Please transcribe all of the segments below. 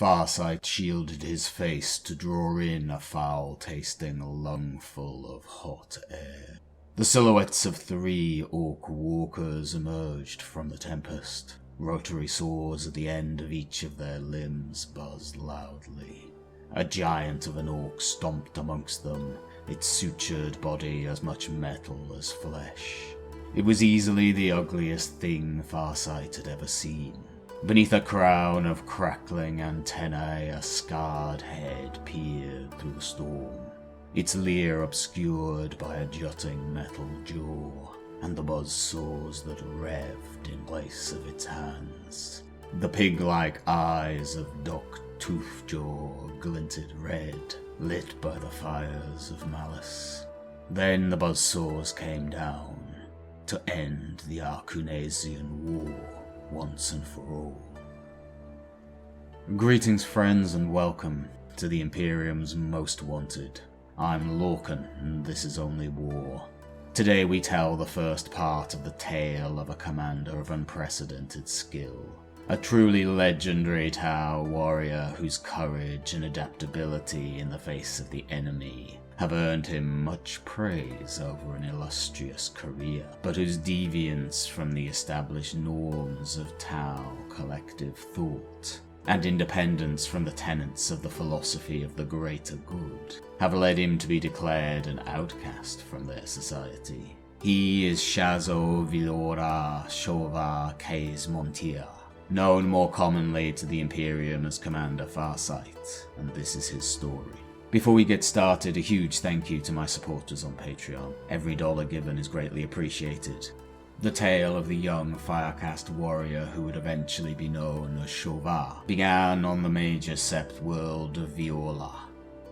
Farsight shielded his face to draw in a foul-tasting lungful of hot air. The silhouettes of 3 orc walkers emerged from the tempest. Rotary swords at the end of each of their limbs buzzed loudly. A giant of an orc stomped amongst them, its sutured body as much metal as flesh. It was easily the ugliest thing Farsight had ever seen. Beneath a crown of crackling antennae, a scarred head peered through the storm, its leer obscured by a jutting metal jaw, and the buzzsaws that revved in place of its hands. The pig-like eyes of Dok Toofjaw glinted red, lit by the fires of malice. Then the buzzsaws came down, to end the Arkunasha War once and for all. Greetings friends and welcome to the Imperium's Most Wanted. I'm Lorcan and this is OnlyWar. Today we tell the first part of the tale of a commander of unprecedented skill. A truly legendary Tau warrior whose courage and adaptability in the face of the enemy have earned him much praise over an illustrious career, but whose deviance from the established norms of Tau collective thought and independence from the tenets of the philosophy of the greater good have led him to be declared an outcast from their society. He is Shazo Vilora Shova Kays Montia, known more commonly to the Imperium as Commander Farsight, and this is his story. Before we get started, a huge thank you to my supporters on Patreon. Every dollar given is greatly appreciated. The tale of the young Firecast warrior who would eventually be known as Waaagh began on the major sept world of Viola.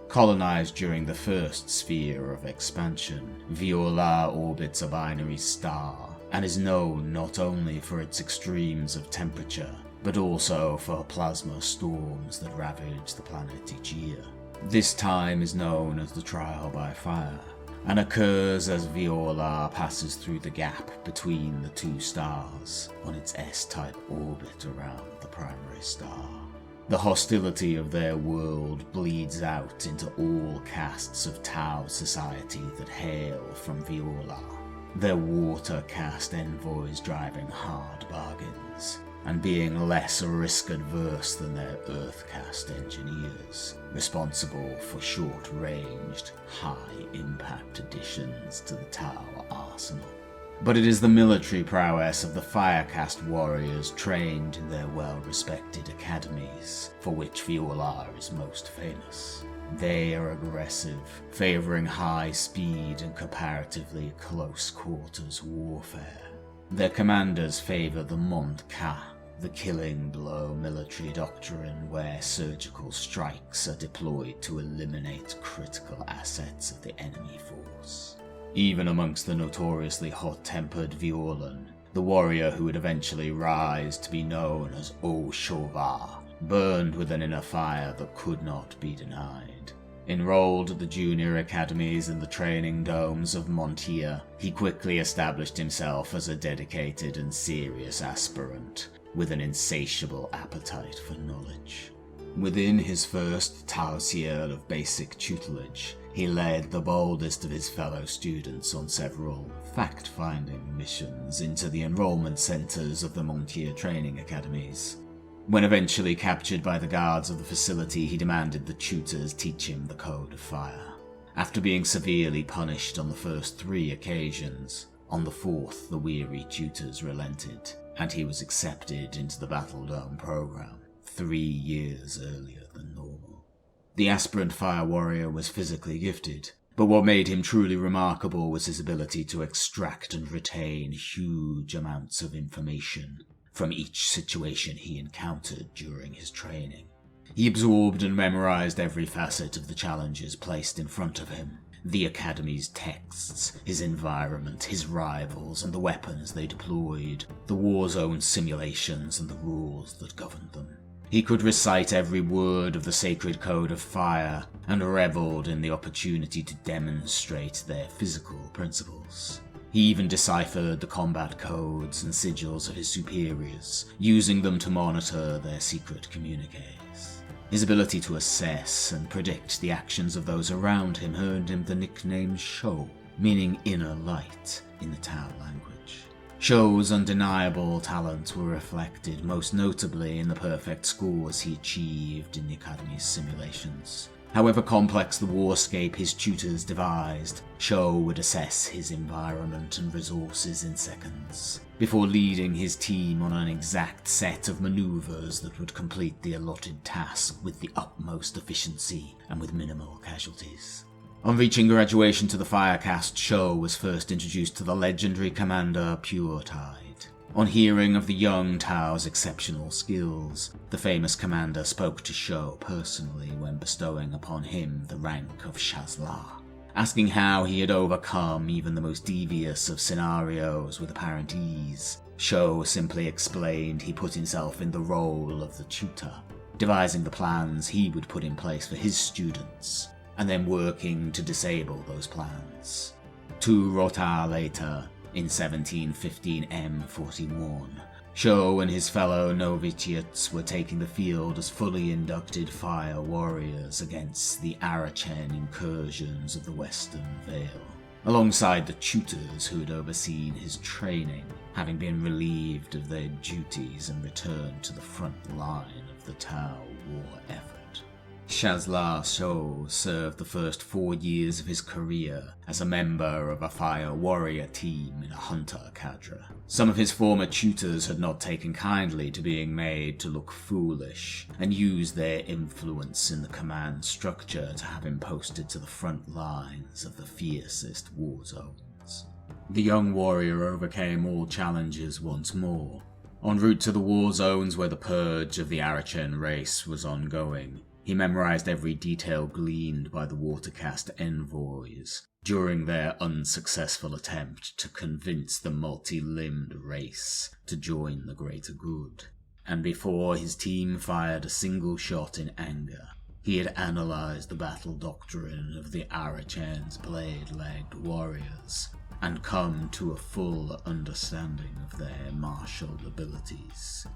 Colonized during the first sphere of expansion, Viola orbits a binary star and is known not only for its extremes of temperature, but also for plasma storms that ravage the planet each year. This time is known as the Trial by Fire, and occurs as Viola passes through the gap between the 2 stars on its S-type orbit around the primary star. The hostility of their world bleeds out into all castes of Tau society that hail from Viola, their water caste envoys driving hard bargains, and being less risk-adverse than their Earth-caste engineers, responsible for short-ranged, high-impact additions to the Tau arsenal. But it is the military prowess of the Firecast warriors trained in their well-respected academies, for which Viola is most famous. They are aggressive, favouring high speed and comparatively close-quarters warfare. Their commanders favour the Mont Ka, the killing blow military doctrine where surgical strikes are deployed to eliminate critical assets of the enemy force. Even amongst the notoriously hot-tempered Violan, the warrior who would eventually rise to be known as Waaagh burned with an inner fire that could not be denied. Enrolled at the junior academies and the training domes of Montia, he quickly established himself as a dedicated and serious aspirant, with an insatiable appetite for knowledge. Within his first Tausier of basic tutelage, he led the boldest of his fellow students on several fact-finding missions into the enrollment centers of the Montia training academies. When eventually captured by the guards of the facility, he demanded the tutors teach him the Code of Fire. After being severely punished on the first 3 occasions, on the 4th the weary tutors relented, and he was accepted into the Battle Dome program 3 years earlier than normal. The aspirant fire warrior was physically gifted, but what made him truly remarkable was his ability to extract and retain huge amounts of information from each situation he encountered during his training. He absorbed and memorized every facet of the challenges placed in front of him, the Academy's texts, his environment, his rivals, and the weapons they deployed, the war zone simulations and the rules that governed them. He could recite every word of the sacred Code of Fire, and reveled in the opportunity to demonstrate their physical principles. He even deciphered the combat codes and sigils of his superiors, using them to monitor their secret communiques. His ability to assess and predict the actions of those around him earned him the nickname Sho, meaning inner light in the Tau language. Sho's undeniable talents were reflected most notably in the perfect scores he achieved in the Academy's simulations. However complex the warscape his tutors devised, Sho would assess his environment and resources in seconds, before leading his team on an exact set of maneuvers that would complete the allotted task with the utmost efficiency and with minimal casualties. On reaching graduation to the Firecast, Sho was first introduced to the legendary Commander Puretide. On hearing of the young Tau's exceptional skills, the famous commander spoke to Sho personally when bestowing upon him the rank of Shazla, asking how he had overcome even the most devious of scenarios with apparent ease. Sho simply explained he put himself in the role of the tutor, devising the plans he would put in place for his students, and then working to disable those plans. 2 Rota later, in 1715 M41, Sho and his fellow novitiates were taking the field as fully inducted fire warriors against the Arachen incursions of the Western Vale, alongside the tutors who had overseen his training, having been relieved of their duties and returned to the front line of the Tau war effort. Shazla Sho served the first 4 years of his career as a member of a fire warrior team in a hunter cadre. Some of his former tutors had not taken kindly to being made to look foolish, and used their influence in the command structure to have him posted to the front lines of the fiercest war zones. The young warrior overcame all challenges once more. En route to the war zones where the purge of the Arachen race was ongoing, he memorized every detail gleaned by the Watercast envoys during their unsuccessful attempt to convince the multi-limbed race to join the greater good. And before his team fired a single shot in anger, he had analyzed the battle doctrine of the Arachen's blade-legged warriors and come to a full understanding of their martial abilities.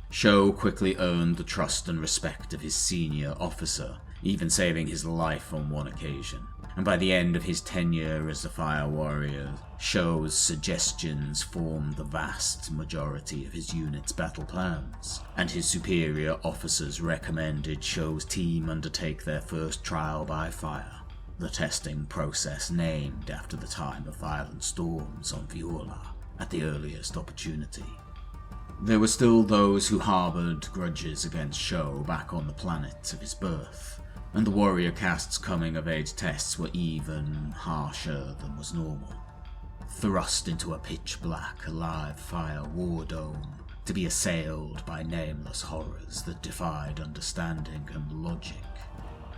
Sho quickly earned the trust and respect of his senior officer, even saving his life on one occasion. And by the end of his tenure as the Fire Warrior, Sho's suggestions formed the vast majority of his unit's battle plans, and his superior officers recommended Sho's team undertake their first trial by fire, the testing process named after the time of violent storms on Viola, at the earliest opportunity. There were still those who harbored grudges against Sho back on the planet of his birth, and the warrior cast's coming-of-age tests were even harsher than was normal. Thrust into a pitch-black, alive fire war dome, to be assailed by nameless horrors that defied understanding and logic,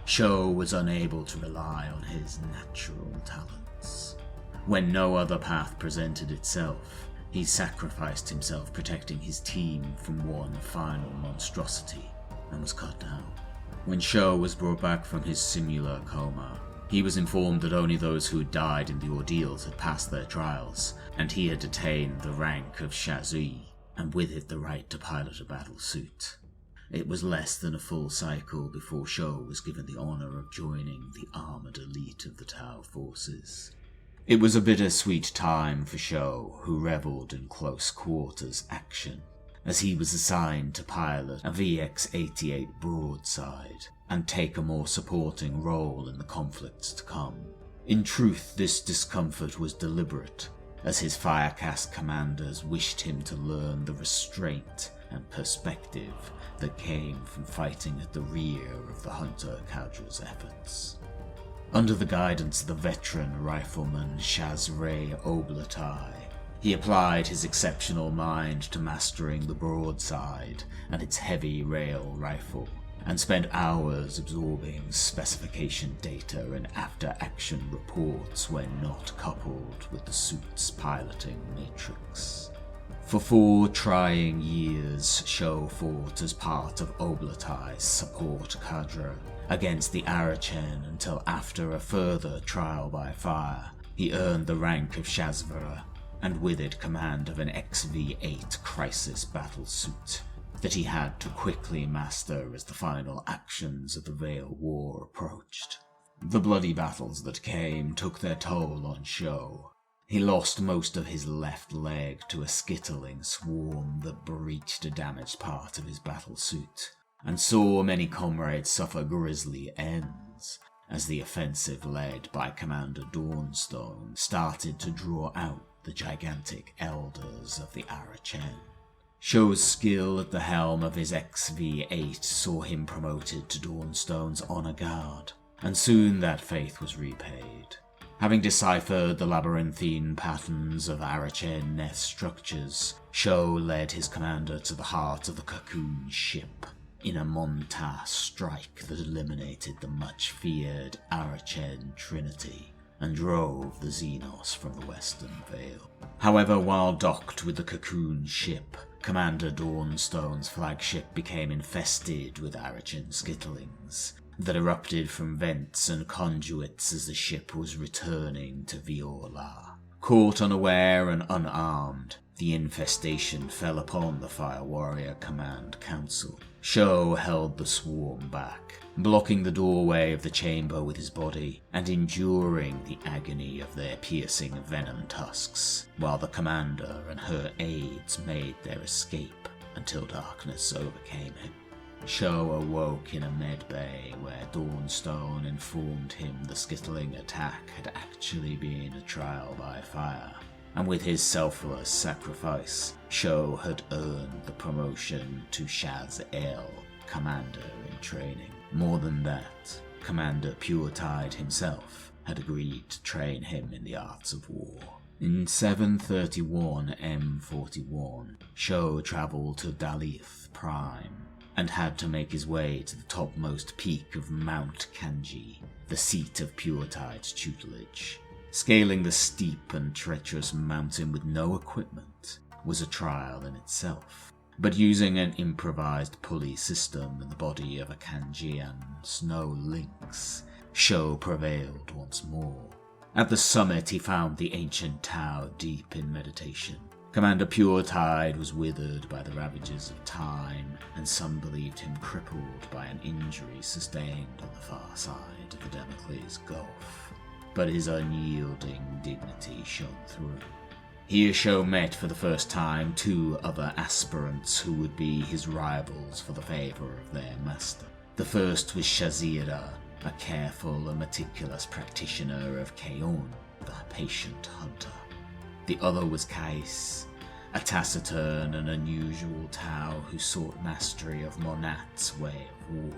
Sho was unable to rely on his natural talents. When no other path presented itself, he sacrificed himself protecting his team from one final monstrosity, and was cut down. When Sho was brought back from his simular coma, he was informed that only those who had died in the ordeals had passed their trials, and he had attained the rank of Shazui, and with it the right to pilot a battle suit. It was less than a full cycle before Sho was given the honor of joining the armored elite of the Tau forces. It was a bittersweet time for Sho, who reveled in close quarters action, as he was assigned to pilot a VX-88 broadside and take a more supporting role in the conflicts to come. In truth, this discomfort was deliberate, as his Firecast commanders wished him to learn the restraint and perspective that came from fighting at the rear of the Hunter Cadre's efforts. Under the guidance of the veteran rifleman Shazray Oblatai, he applied his exceptional mind to mastering the broadside and its heavy rail rifle, and spent hours absorbing specification data and after-action reports when not coupled with the suit's piloting matrix. For 4 trying years, Sho fought as part of Oblatai's support cadre against the Arachen until after a further trial by fire, he earned the rank of Shazvara, and with it command of an XV-8 crisis battlesuit, that he had to quickly master as the final actions of the Veil War approached. The bloody battles that came took their toll on Sho. He lost most of his left leg to a skittling swarm that breached a damaged part of his battle suit, and saw many comrades suffer grisly ends as the offensive led by Commander Dawnstone started to draw out the gigantic elders of the Arachen. Sho's skill at the helm of his XV-8 saw him promoted to Dawnstone's Honor Guard, and soon that faith was repaid. Having deciphered the labyrinthine patterns of Arachen nest structures, Sho led his commander to the heart of the Cocoon ship in a Montas strike that eliminated the much-feared Arachen Trinity and drove the Xenos from the Western Vale. However, while docked with the Cocoon ship, Commander Dawnstone's flagship became infested with Arachen skittlings that erupted from vents and conduits as the ship was returning to Waaagh. Caught unaware and unarmed, the infestation fell upon the Fire Warrior Command Council. Sho held the swarm back, blocking the doorway of the chamber with his body and enduring the agony of their piercing venom tusks, while the commander and her aides made their escape until darkness overcame him. Sho awoke in a medbay where Dawnstone informed him the skittling attack had actually been a trial by fire, and with his selfless sacrifice, Sho had earned the promotion to Shaz-El, Commander in Training. More than that, Commander Puretide himself had agreed to train him in the arts of war. In 731 M41, Sho travelled to Dalith Prime, and had to make his way to the topmost peak of Mount Kanji, the seat of Puretide's tutelage. Scaling the steep and treacherous mountain with no equipment was a trial in itself, but using an improvised pulley system in the body of a Kanjian snow lynx, Sho prevailed once more. At the summit he found the ancient Tao deep in meditation. Commander Puretide was withered by the ravages of time, and some believed him crippled by an injury sustained on the far side of the Damocles Gulf. But his unyielding dignity shone through. Here Sho met for the first time two other aspirants who would be his rivals for the favour of their master. The first was Shazira, a careful and meticulous practitioner of Kaon, the patient hunter. The other was Kais, a taciturn and unusual Tau who sought mastery of Monat's way of war.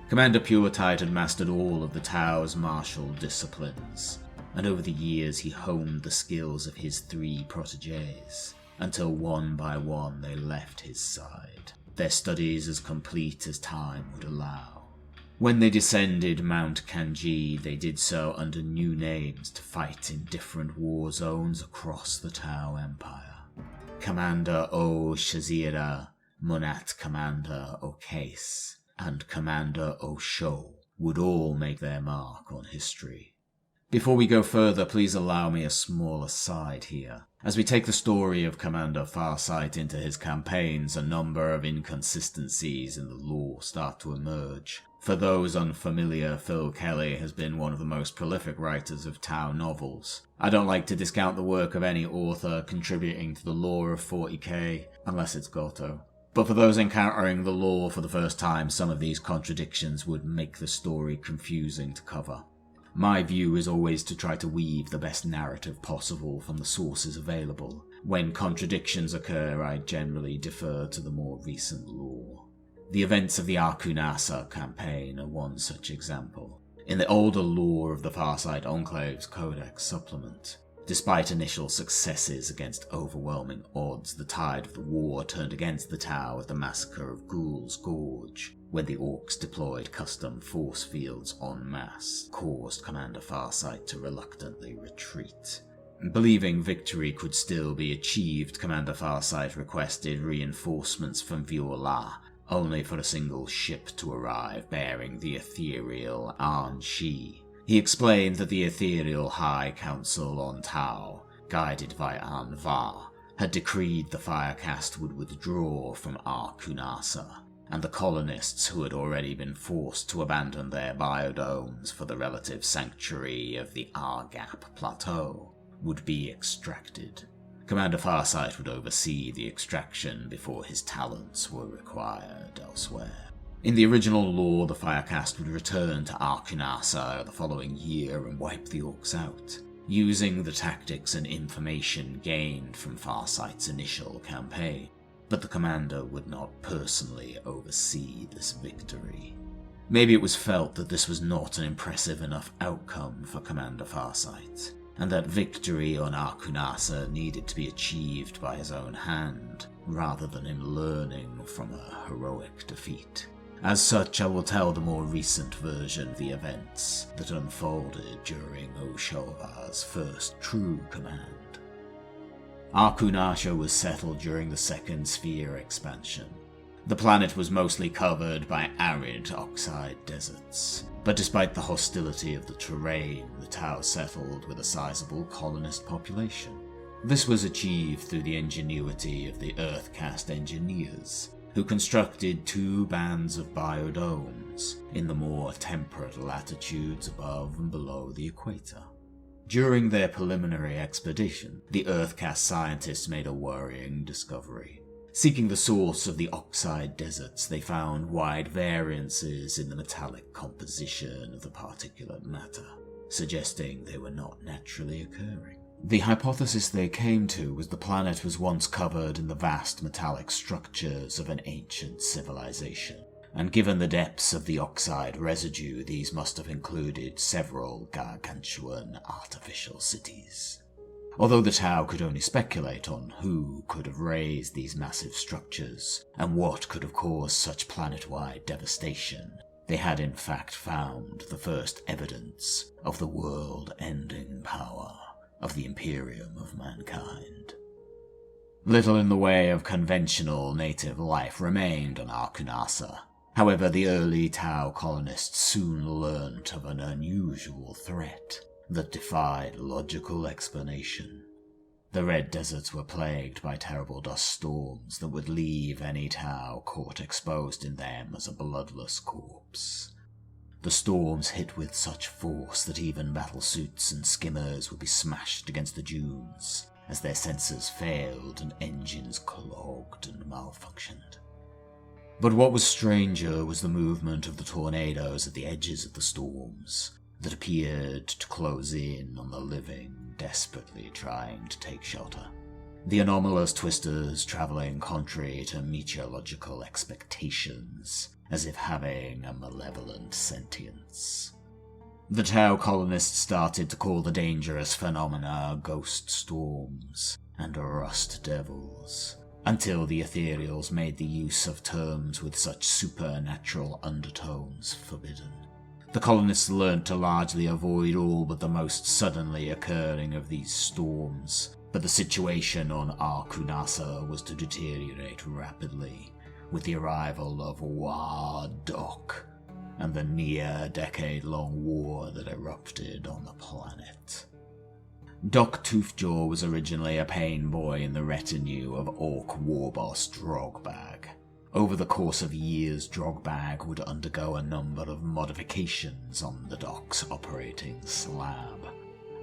Commander Puretide had mastered all of the Tau's martial disciplines, and over the years he honed the skills of his three protégés, until one by one they left his side, their studies as complete as time would allow. When they descended Mount Kanji, they did so under new names to fight in different war zones across the Tau Empire. Commander O Shazira, Monat Commander O Case, and Commander O Sho would all make their mark on history. Before we go further, please allow me a small aside here. As we take the story of Commander Farsight into his campaigns, a number of inconsistencies in the lore start to emerge. For those unfamiliar, Phil Kelly has been one of the most prolific writers of Tau novels. I don't like to discount the work of any author contributing to the lore of 40k, unless it's Goto. But for those encountering the lore for the first time, some of these contradictions would make the story confusing to cover. My view is always to try to weave the best narrative possible from the sources available. When contradictions occur, I generally defer to the more recent lore. The events of the Arkunasha campaign are one such example. In the older lore of the Farsight Enclaves Codex supplement, despite initial successes against overwhelming odds, the tide of the war turned against the Tau at the massacre of Ghoul's Gorge, when the Orcs deployed custom force fields en masse, caused Commander Farsight to reluctantly retreat. Believing victory could still be achieved, Commander Farsight requested reinforcements from Waaagh, only for a single ship to arrive bearing the ethereal An-Shi. He explained that the ethereal High Council on Tau, guided by An-Va, had decreed the Firecast would withdraw from Arkunasha, and the colonists who had already been forced to abandon their biodomes for the relative sanctuary of the Waaagh Plateau would be extracted. Commander Farsight would oversee the extraction before his talents were required elsewhere. In the original lore, the Firecast would return to Arkunasha the following year and wipe the Orcs out, using the tactics and information gained from Farsight's initial campaign, but the commander would not personally oversee this victory. Maybe it was felt that this was not an impressive enough outcome for Commander Farsight, and that victory on Arkunasha needed to be achieved by his own hand, rather than him learning from a heroic defeat. As such, I will tell the more recent version of the events that unfolded during Oshova's first true command. Arkunasha was settled during the Second Sphere expansion. The planet was mostly covered by arid oxide deserts, but despite the hostility of the terrain, the Tau settled with a sizable colonist population. This was achieved through the ingenuity of the Earthcast engineers, who constructed 2 bands of biodomes in the more temperate latitudes above and below the equator. During their preliminary expedition, the Earthcast scientists made a worrying discovery. Seeking the source of the oxide deserts, they found wide variances in the metallic composition of the particulate matter, suggesting they were not naturally occurring. The hypothesis they came to was the planet was once covered in the vast metallic structures of an ancient civilization, and given the depths of the oxide residue, these must have included several gargantuan artificial cities. Although the Tau could only speculate on who could have raised these massive structures, and what could have caused such planet-wide devastation, they had in fact found the first evidence of the world-ending power of the Imperium of mankind. Little in the way of conventional native life remained on Arkunasha. However, the early Tau colonists soon learnt of an unusual threat that defied logical explanation. The red deserts were plagued by terrible dust storms that would leave any Tau caught exposed in them as a bloodless corpse. The storms hit with such force that even battlesuits and skimmers would be smashed against the dunes as their sensors failed and engines clogged and malfunctioned. But what was stranger was the movement of the tornadoes at the edges of the storms that appeared to close in on the living, desperately trying to take shelter. The anomalous twisters traveling contrary to meteorological expectations, as if having a malevolent sentience. The Tau colonists started to call the dangerous phenomena ghost storms and rust devils, until the ethereals made the use of terms with such supernatural undertones forbidden. The colonists learnt to largely avoid all but the most suddenly occurring of these storms, but the situation on Arkunasha was to deteriorate rapidly, with the arrival of Waaagh and the near-decade-long war that erupted on the planet. Dok Toofjaw was originally a pain boy in the retinue of Orc war boss Drogbag. Over the course of years, Drogbag would undergo a number of modifications on the Dok's operating slab.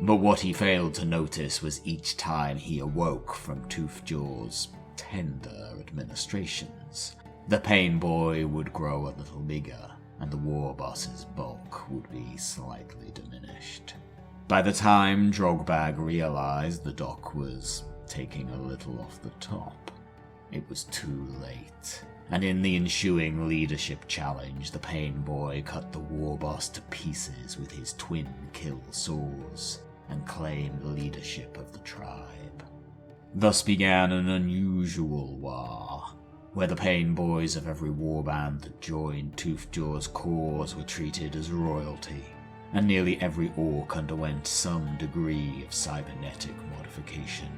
But what he failed to notice was each time he awoke from Toofjaw's tender administrations, the pain boy would grow a little bigger, and the war boss's bulk would be slightly diminished. By the time Drogbag realized the Dok was taking a little off the top, it was too late, and in the ensuing leadership challenge, the pain boy cut the war boss to pieces with his twin kill saws and claimed leadership of the tribe. Thus began an unusual Waaagh, where the pain boys of every warband that joined Toofjaw's cause were treated as royalty, and nearly every orc underwent some degree of cybernetic modification.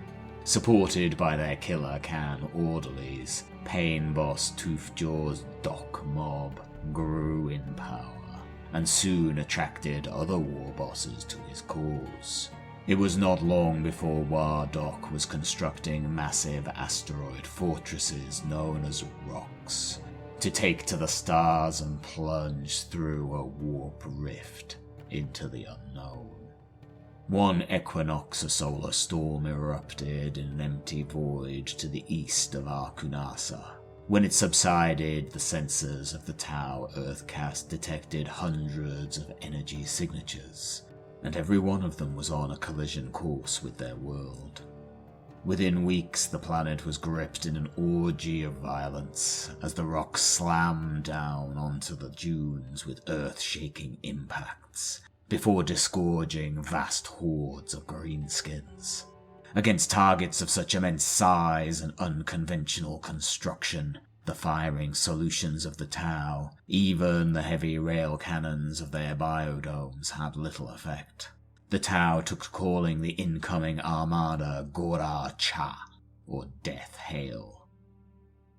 Supported by their killer Khan orderlies, Pain Boss Toofjaw's Dok mob grew in power, and soon attracted other war bosses to his cause. It was not long before Waaagh Dok was constructing massive asteroid fortresses known as rocks, to take to the stars and plunge through a warp rift into the unknown. One equinox, a solar storm erupted in an empty void to the east of Arkunasha. When it subsided, the sensors of the Tau Earthcast detected hundreds of energy signatures, and every one of them was on a collision course with their world. Within weeks, the planet was gripped in an orgy of violence as the rocks slammed down onto the dunes with earth-shaking impacts, before disgorging vast hordes of greenskins. Against targets of such immense size and unconventional construction, the firing solutions of the Tau, even the heavy rail cannons of their biodomes, had little effect. The Tau took to calling the incoming armada Gora Cha, or Death Hail.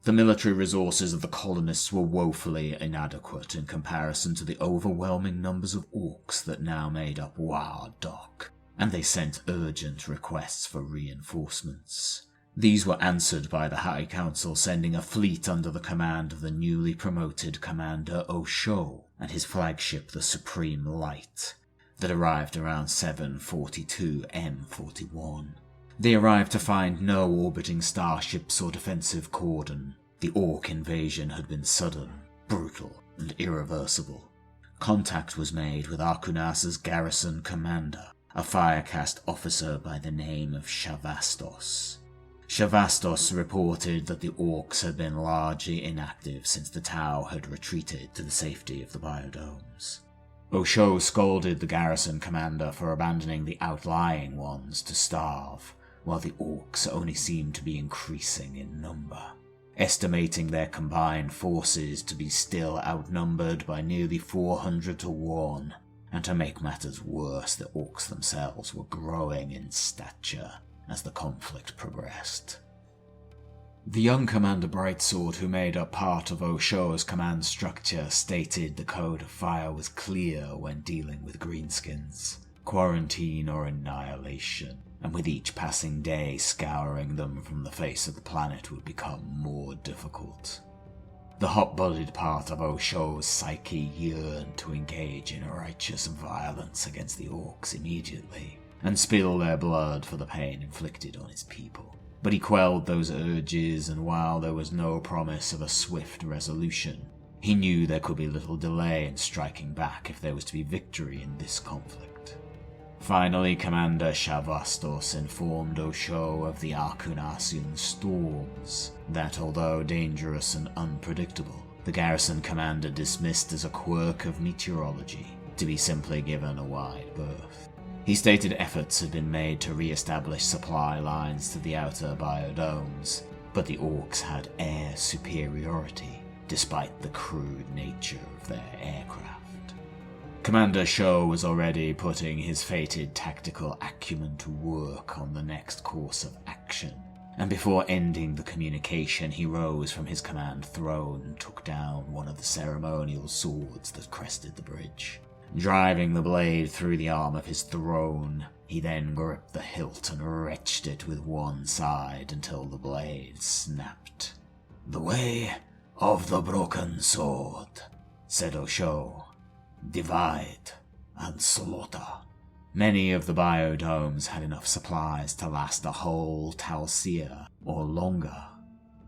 The military resources of the colonists were woefully inadequate in comparison to the overwhelming numbers of orcs that now made up Waaagh Dok, and they sent urgent requests for reinforcements. These were answered by the High Council sending a fleet under the command of the newly promoted Commander Osho and his flagship the Supreme Light, that arrived around 7:42 M41. They arrived to find no orbiting starships or defensive cordon. The Orc invasion had been sudden, brutal, and irreversible. Contact was made with Arkunasha's garrison commander, a Firecast officer by the name of Shavastos. Shavastos reported that the Orcs had been largely inactive since the Tau had retreated to the safety of the biodomes. Osho scolded the garrison commander for abandoning the outlying ones to starve, while the Orcs only seemed to be increasing in number, estimating their combined forces to be still outnumbered by nearly 400 to 1, and to make matters worse, the Orcs themselves were growing in stature as the conflict progressed. The young Commander Brightsword, who made up part of Osho's command structure, stated the code of fire was clear when dealing with greenskins: quarantine or annihilation, and with each passing day scouring them from the face of the planet would become more difficult. The hot-blooded part of Osho's psyche yearned to engage in righteous violence against the Orcs immediately, and spill their blood for the pain inflicted on his people. But he quelled those urges, and while there was no promise of a swift resolution, he knew there could be little delay in striking back if there was to be victory in this conflict. Finally, Commander Shavastos informed Osho of the Arkunasian storms, that although dangerous and unpredictable, the garrison commander dismissed as a quirk of meteorology, to be simply given a wide berth. He stated efforts had been made to re-establish supply lines to the outer biodomes, but the Orcs had air superiority, despite the crude nature of their aircraft. Commander Sho was already putting his fated tactical acumen to work on the next course of action, and before ending the communication he rose from his command throne and took down one of the ceremonial swords that crested the bridge. Driving the blade through the arm of his throne, he then gripped the hilt and wrenched it with one side until the blade snapped. "The way of the broken sword," said Osho. "Divide and slaughter." Many of the biodomes had enough supplies to last a whole Talsia or longer,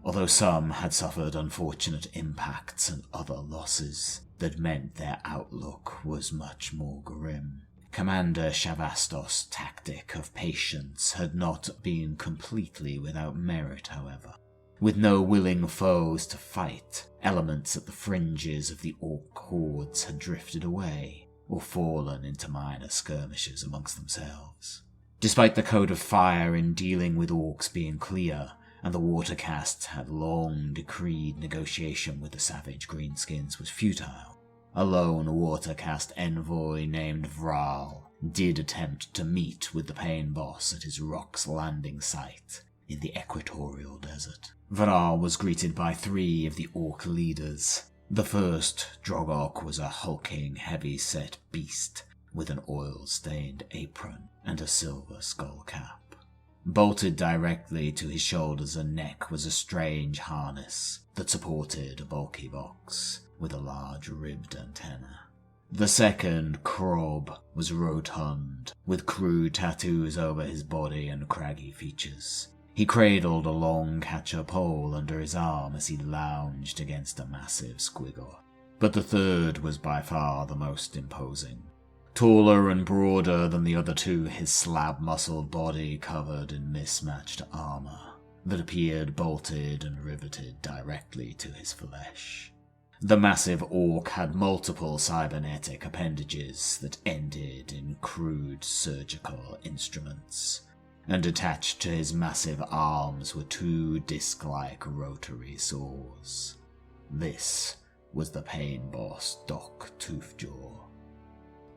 although some had suffered unfortunate impacts and other losses that meant their outlook was much more grim. Commander Shavastos' tactic of patience had not been completely without merit, however. With no willing foes to fight, elements at the fringes of the Orc hordes had drifted away, or fallen into minor skirmishes amongst themselves. Despite the code of fire in dealing with Orcs being clear, and the Watercasts had long decreed negotiation with the savage greenskins was futile, a lone Watercast envoy named Vral did attempt to meet with the Pain Boss at his Rock's landing site in the Equatorial Desert. Vral was greeted by 3 of the Orc leaders. The first, Drogok, was a hulking, heavy-set beast with an oil-stained apron. and a silver skull cap. Bolted directly to his shoulders and neck was a strange harness that supported a bulky box with a large ribbed antenna. The second, Krob, was rotund, with crude tattoos over his body and craggy features. He cradled a long catcher pole under his arm as he lounged against a massive squiggle. But the third was by far the most imposing. Taller and broader than the other two, his slab-muscled body covered in mismatched armor that appeared bolted and riveted directly to his flesh. The massive orc had multiple cybernetic appendages that ended in crude surgical instruments, and attached to his massive arms were two disc-like rotary saws. This was the pain boss Dok Toofjaw.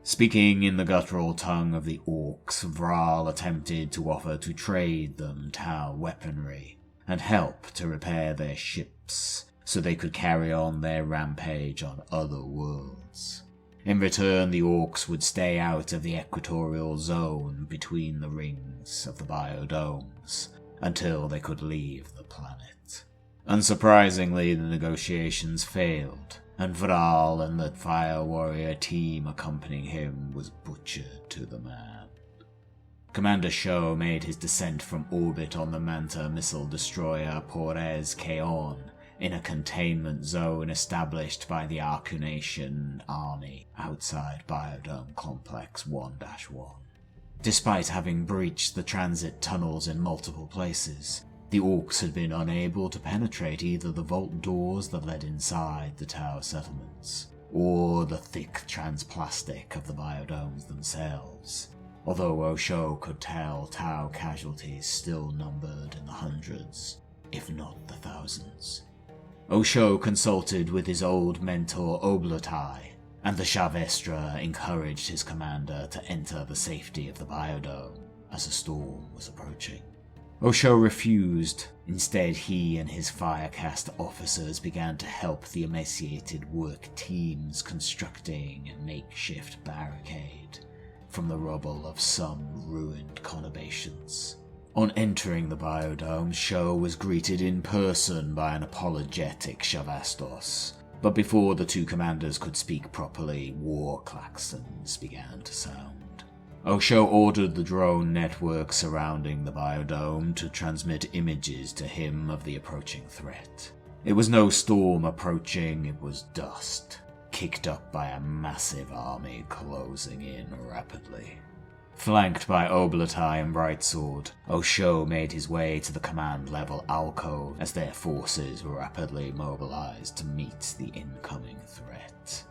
Speaking in the guttural tongue of the orcs, Vral attempted to offer to trade them Tau weaponry and help to repair their ships so they could carry on their rampage on other worlds. In return, the orcs would stay out of the equatorial zone between the rings of the biodomes until they could leave the planet. Unsurprisingly, the negotiations failed, and Vral and the Fire Warrior team accompanying him was butchered to the man. Commander Sho made his descent from orbit on the Manta missile destroyer Porez Keon in a containment zone established by the Arkunasha army outside Biodome Complex 1-1. Despite having breached the transit tunnels in multiple places, the orcs had been unable to penetrate either the vault doors that led inside the Tau settlements, or the thick transplastic of the biodomes themselves, although Osho could tell Tau casualties still numbered in the hundreds, if not the thousands. Osho consulted with his old mentor Oblatai, and the Shavestra encouraged his commander to enter the safety of the biodome as a storm was approaching. Osho refused. Instead, he and his Firecast officers began to help the emaciated work teams constructing a makeshift barricade from the rubble of some ruined conurbations. On entering the biodome, Sho was greeted in person by an apologetic Shavastos, but before the two commanders could speak properly, war klaxons began to sound. Osho ordered the drone network surrounding the biodome to transmit images to him of the approaching threat. It was no storm approaching, it was dust, kicked up by a massive army closing in rapidly. Flanked by Oblatai and Brightsword, Osho made his way to the command-level alcove as their forces rapidly mobilized to meet the incoming threat.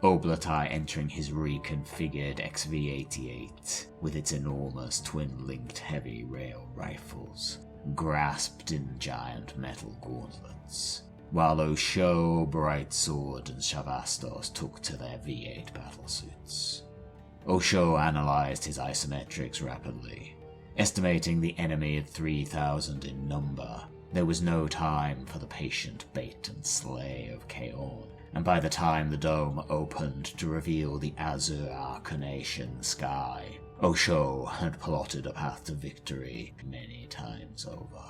Oblatai entering his reconfigured XV-88 with its enormous twin-linked heavy rail rifles, grasped in giant metal gauntlets, while Osho, Brightsword, and Shavastos took to their V8 battlesuits. Osho analyzed his isometrics rapidly. Estimating the enemy at 3,000 in number, there was no time for the patient bait and slay of Keon, and by the time the dome opened to reveal the azure Arkunasha sky, Osho had plotted a path to victory many times over.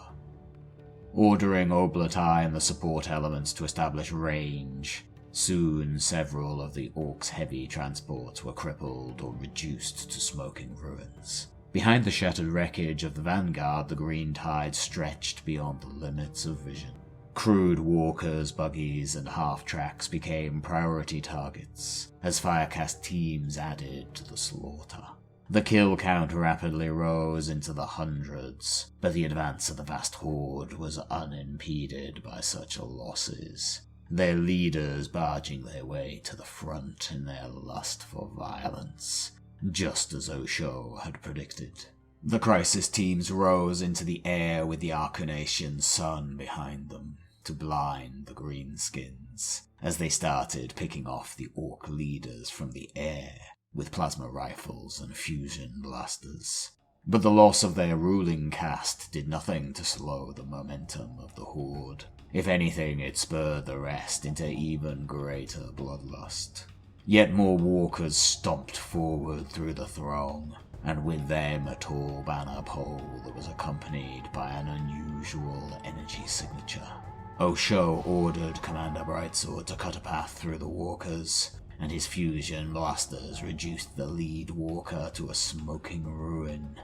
Ordering Oblatai and the support elements to establish range, soon several of the orcs' heavy transports were crippled or reduced to smoking ruins. Behind the shattered wreckage of the vanguard, the green tide stretched beyond the limits of vision. Crude walkers, buggies, and half-tracks became priority targets as Firecast teams added to the slaughter. The kill count rapidly rose into the hundreds, but the advance of the vast horde was unimpeded by such losses, their leaders barging their way to the front in their lust for violence, just as Osho had predicted. The crisis teams rose into the air with the Arkunashan sun behind them to blind the greenskins as they started picking off the orc leaders from the air with plasma rifles and fusion blasters. But the loss of their ruling caste did nothing to slow the momentum of the horde. If anything, it spurred the rest into even greater bloodlust. Yet more walkers stomped forward through the throng, and with them a tall banner pole that was accompanied by an unusual energy signature. Osho ordered Commander Brightsword to cut a path through the walkers, and his fusion blasters reduced the lead walker to a smoking ruin.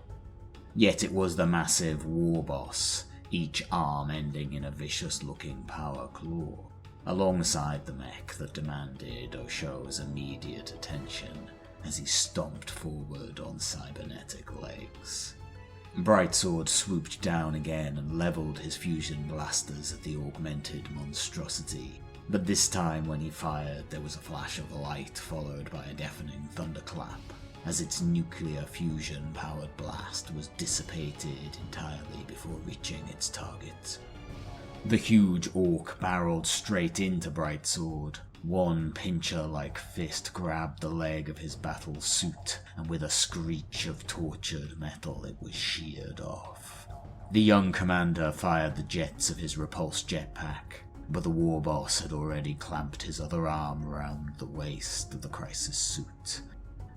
Yet it was the massive war boss, each arm ending in a vicious-looking power claw, alongside the mech that demanded Osho's immediate attention as he stomped forward on cybernetic legs. Brightsword swooped down again and leveled his fusion blasters at the augmented monstrosity, but this time when he fired there was a flash of light followed by a deafening thunderclap, as its nuclear fusion-powered blast was dissipated entirely before reaching its target. The huge orc barreled straight into Brightsword. One pincher-like fist grabbed the leg of his battle suit, and with a screech of tortured metal it was sheared off. The young commander fired the jets of his repulsed jetpack, but the war boss had already clamped his other arm around the waist of the crisis suit,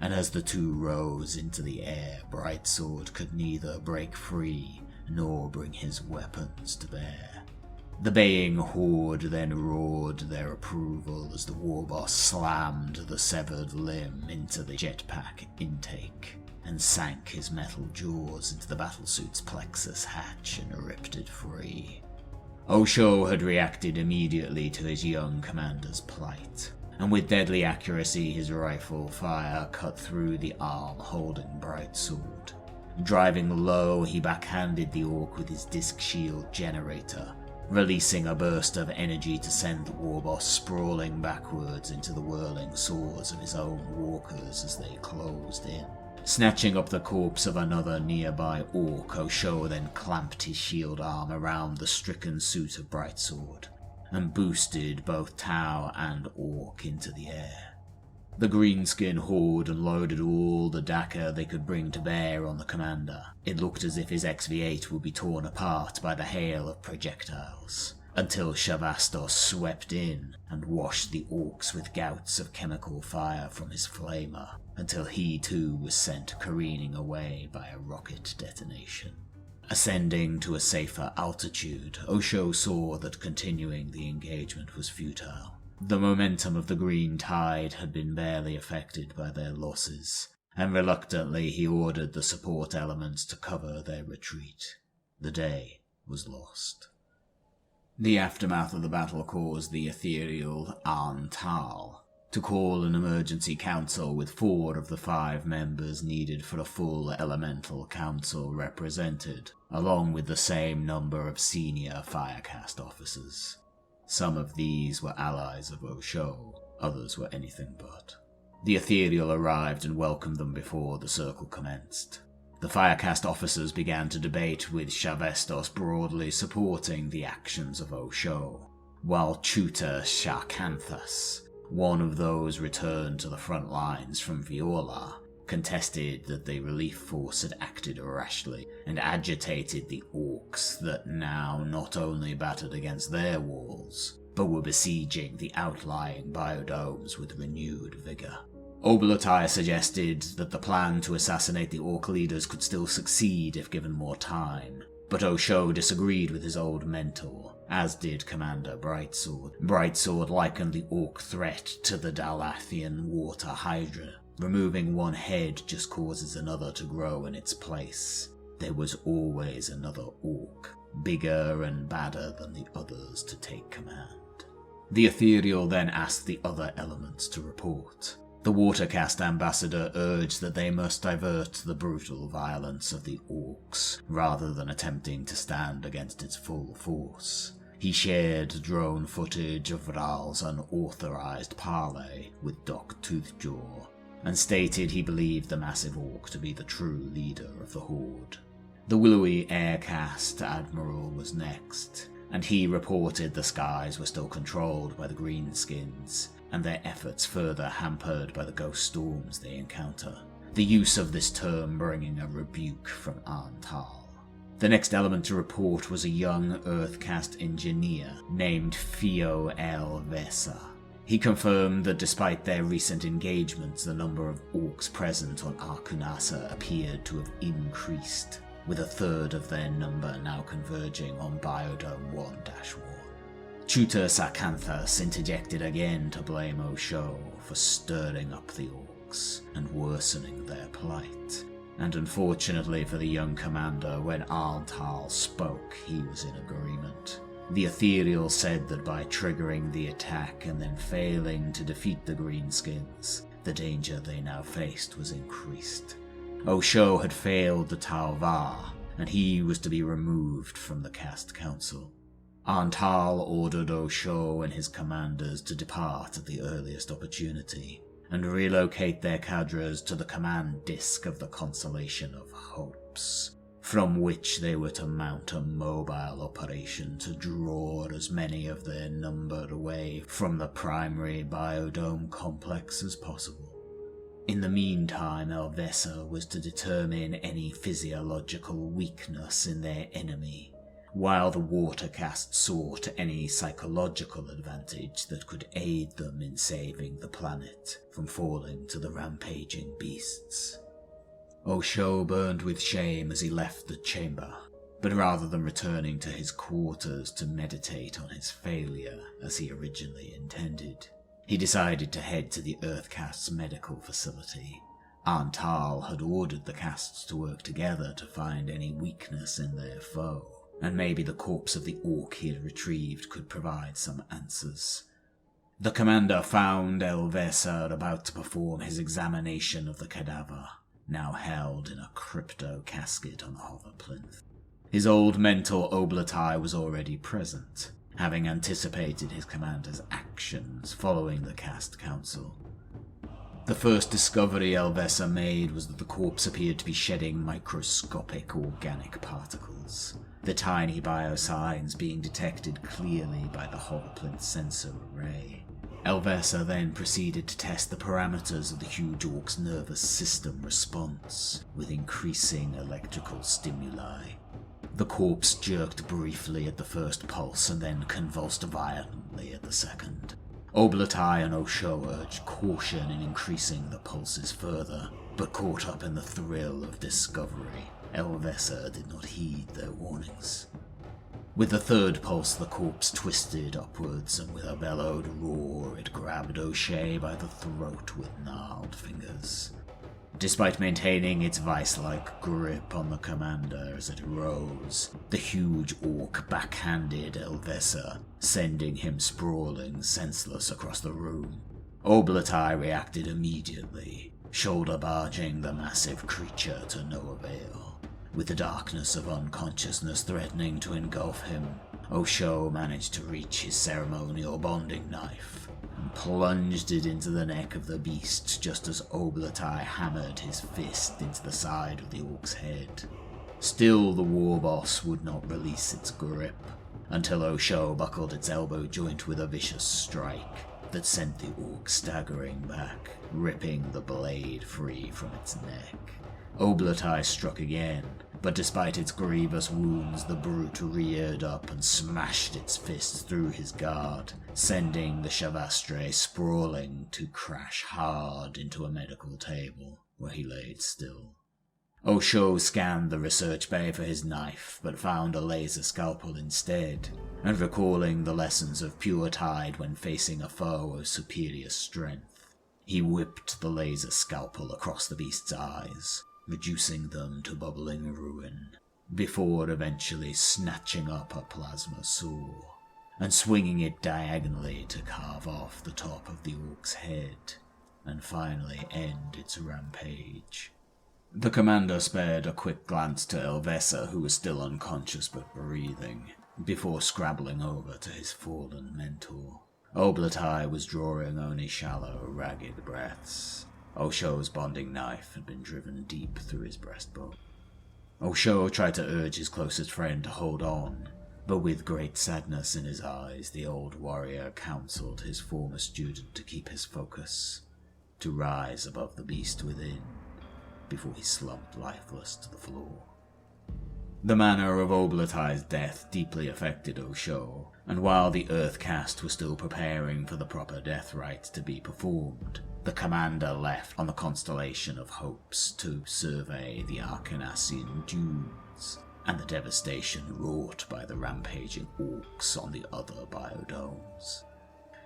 and as the two rose into the air, Brightsword could neither break free nor bring his weapons to bear. The baying horde then roared their approval as the warboss slammed the severed limb into the jetpack intake and sank his metal jaws into the battlesuit's plexus hatch and ripped it free. Osho had reacted immediately to his young commander's plight, and with deadly accuracy his rifle fire cut through the arm holding Brightsword. Driving low, he backhanded the orc with his disc shield generator, releasing a burst of energy to send the warboss sprawling backwards into the whirling swords of his own walkers as they closed in. Snatching up the corpse of another nearby orc, Osho then clamped his shield arm around the stricken suit of Brightsword, and boosted both Tau and orc into the air. The greenskin horde unloaded all the dagger they could bring to bear on the commander. It looked as if his XV-8 would be torn apart by the hail of projectiles, until Shavastos swept in and washed the orcs with gouts of chemical fire from his flamer, until he too was sent careening away by a rocket detonation. Ascending to a safer altitude, Osho saw that continuing the engagement was futile. The momentum of the green tide had been barely affected by their losses, and reluctantly he ordered the support elements to cover their retreat. The day was lost. The aftermath of the battle caused the ethereal Tal to call an emergency council with 4 of the 5 members needed for a full elemental council represented, along with the same number of senior Firecast officers. Some of these were allies of Osho, others were anything but. The ethereal arrived and welcomed them before the circle commenced. The Firecast officers began to debate, with Shavastos broadly supporting the actions of Osho, while Tutor Sharkanthus, one of those returned to the front lines from Viola, contested that the relief force had acted rashly and agitated the orcs that now not only battered against their walls, but were besieging the outlying biodomes with renewed vigour. Oblatai suggested that the plan to assassinate the orc leaders could still succeed if given more time, but Osho disagreed with his old mentor, as did Commander Brightsword. Brightsword likened the orc threat to the Dalathian water hydra. Removing one head just causes another to grow in its place. There was always another orc, bigger and badder than the others, to take command. The ethereal then asked the other elements to report. The Watercast ambassador urged that they must divert the brutal violence of the orcs, rather than attempting to stand against its full force. He shared drone footage of Vral's unauthorized parley with Dok Toofjaw, and stated he believed the massive orc to be the true leader of the horde. The willowy aircast admiral was next, and he reported the skies were still controlled by the greenskins, and their efforts further hampered by the ghost storms they encounter, the use of this term bringing a rebuke from Tal. The next element to report was a young Earthcast engineer named Fio El Vesa. He confirmed that despite their recent engagements, the number of orcs present on Arkunasha appeared to have increased, with a third of their number now converging on Biodome 1-1. Tutor Sacanthus interjected again to blame Osho for stirring up the orcs and worsening their plight. And unfortunately for the young commander, when Arntal spoke, he was in agreement. The ethereal said that by triggering the attack and then failing to defeat the greenskins, the danger they now faced was increased. Osho had failed the Waaagh, and he was to be removed from the cast council. Arntal ordered Osho and his commanders to depart at the earliest opportunity, and relocate their cadres to the command disk of the Constellation of Hopes, from which they were to mount a mobile operation to draw as many of their number away from the primary biodome complex as possible. In the meantime, Elvesa was to determine any physiological weakness in their enemy, while the Watercast sought any psychological advantage that could aid them in saving the planet from falling to the rampaging beasts. Osho burned with shame as he left the chamber, but rather than returning to his quarters to meditate on his failure as he originally intended, he decided to head to the Earthcast's medical facility. Arntal had ordered the casts to work together to find any weakness in their foe, and maybe the corpse of the orc he had retrieved could provide some answers. The commander found Elvesa about to perform his examination of the cadaver, now held in a crypto casket on the hover plinth. His old mentor Oblatai was already present, having anticipated his commander's actions following the cast council. The first discovery Elvesa made was that the corpse appeared to be shedding microscopic organic particles, the tiny biosigns being detected clearly by the hoverplinth sensor array. Elvesa then proceeded to test the parameters of the huge orc's nervous system response with increasing electrical stimuli. The corpse jerked briefly at the first pulse and then convulsed violently at the second. Oblatai and Osho urged caution in increasing the pulses further, but caught up in the thrill of discovery, Elvesa did not heed their warnings. With the third pulse, the corpse twisted upwards, and with a bellowed roar, it grabbed O'Shea by the throat with gnarled fingers. Despite maintaining its vice-like grip on the commander as it rose, the huge orc backhanded Elvesa, sending him sprawling senseless across the room. Oblatai reacted immediately, shoulder-barging the massive creature to no avail. With the darkness of unconsciousness threatening to engulf him, Osho managed to reach his ceremonial bonding knife and plunged it into the neck of the beast just as Oblatai hammered his fist into the side of the orc's head. Still, the war boss would not release its grip until Osho buckled its elbow joint with a vicious strike that sent the orc staggering back, ripping the blade free from its neck. Oblatai struck again, but despite its grievous wounds, the brute reared up and smashed its fists through his guard, sending the Shavastre sprawling to crash hard into a medical table, where he laid still. Osho scanned the research bay for his knife, but found a laser scalpel instead, and recalling the lessons of Pure Tide when facing a foe of superior strength, he whipped the laser scalpel across the beast's eyes, reducing them to bubbling ruin, before eventually snatching up a plasma saw and swinging it diagonally to carve off the top of the orc's head and finally end its rampage. The commander spared a quick glance to Elvesa, who was still unconscious but breathing, before scrabbling over to his fallen mentor. Oblatai was drawing only shallow, ragged breaths. Osho's bonding knife had been driven deep through his breastbone. Osho tried to urge his closest friend to hold on, but with great sadness in his eyes, the old warrior counseled his former student to keep his focus, to rise above the beast within, before he slumped lifeless to the floor. The manner of Oblatai's death deeply affected Osho, and while the Earth caste was still preparing for the proper death rite to be performed, the commander left on the constellation of Hopes to survey the Arkunasian dunes and the devastation wrought by the rampaging orcs on the other biodomes.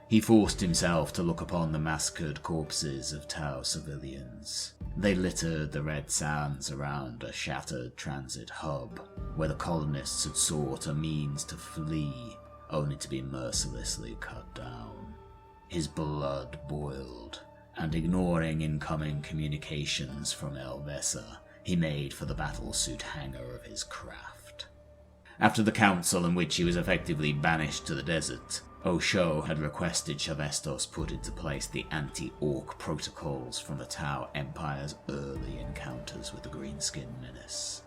He forced himself to look upon the massacred corpses of Tau civilians. They littered the red sands around a shattered transit hub, where the colonists had sought a means to flee, only to be mercilessly cut down. His blood boiled, and ignoring incoming communications from Elvesa, he made for the battlesuit hangar of his craft. After the council in which he was effectively banished to the desert, Osho had requested Shavestos put into place the anti-orc protocols from the Tau Empire's early encounters with the Greenskin menace.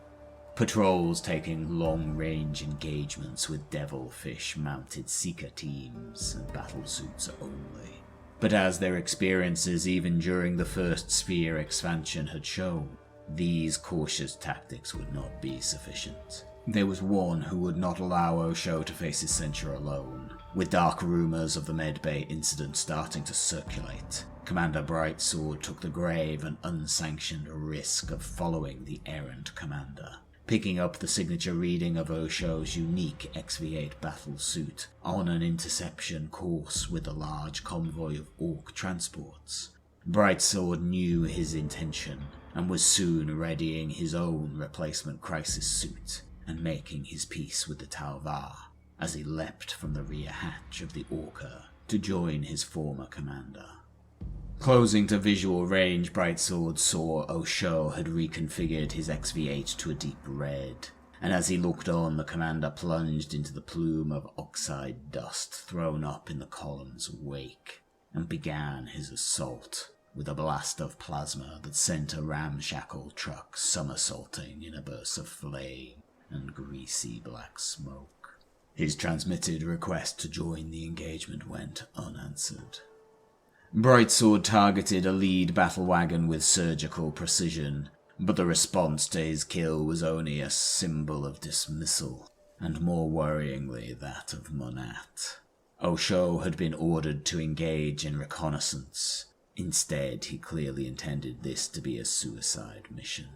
Patrols taking long-range engagements with devilfish-mounted Seeker teams and battlesuits only. But as their experiences even during the First Sphere expansion had shown, these cautious tactics would not be sufficient. There was one who would not allow Osho to face his censure alone. With dark rumours of the Medbay incident starting to circulate, Commander Brightsword took the grave and unsanctioned risk of following the errant commander, picking up the signature reading of Osho's unique XV8 battlesuit on an interception course with a large convoy of orc transports. Brightsword knew his intention and was soon readying his own replacement crisis suit and making his peace with the Tauvar as he leapt from the rear hatch of the Orca to join his former commander. Closing to visual range, Brightsword saw Osho had reconfigured his XV8 to a deep red, and as he looked on, the commander plunged into the plume of oxide dust thrown up in the column's wake, and began his assault with a blast of plasma that sent a ramshackle truck somersaulting in a burst of flame and greasy black smoke. His transmitted request to join the engagement went unanswered. Brightsword targeted a lead battle wagon with surgical precision, but the response to his kill was only a symbol of dismissal, and more worryingly that of Monat. Osho had been ordered to engage in reconnaissance. Instead, he clearly intended this to be a suicide mission.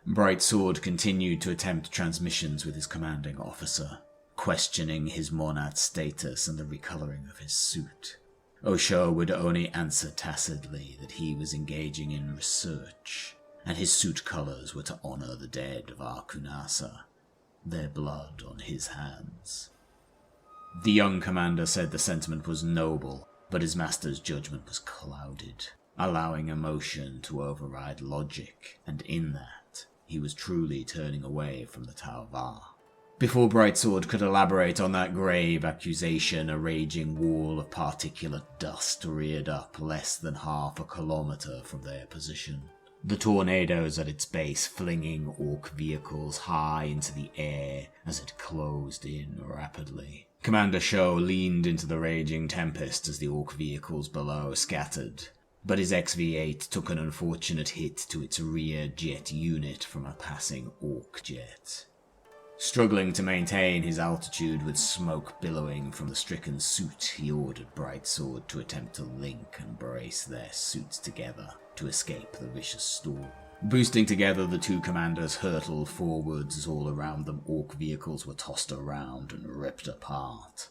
Brightsword continued to attempt transmissions with his commanding officer, questioning his Monat status and the recoloring of his suit. Osho would only answer tacitly that he was engaging in research, and his suit colors were to honor the dead of Arkunasha, their blood on his hands. The young commander said the sentiment was noble, but his master's judgment was clouded, allowing emotion to override logic, and in that, he was truly turning away from the Tauvar. Before Brightsword could elaborate on that grave accusation, a raging wall of particulate dust reared up less than half a kilometre from their position. The tornadoes at its base flinging orc vehicles high into the air as it closed in rapidly. Commander Sho leaned into the raging tempest as the orc vehicles below scattered, but his XV8 took an unfortunate hit to its rear jet unit from a passing orc jet. Struggling to maintain his altitude with smoke billowing from the stricken suit, he ordered Brightsword to attempt to link and brace their suits together to escape the vicious storm. Boosting together, the two commanders hurtled forwards as all around them orc vehicles were tossed around and ripped apart,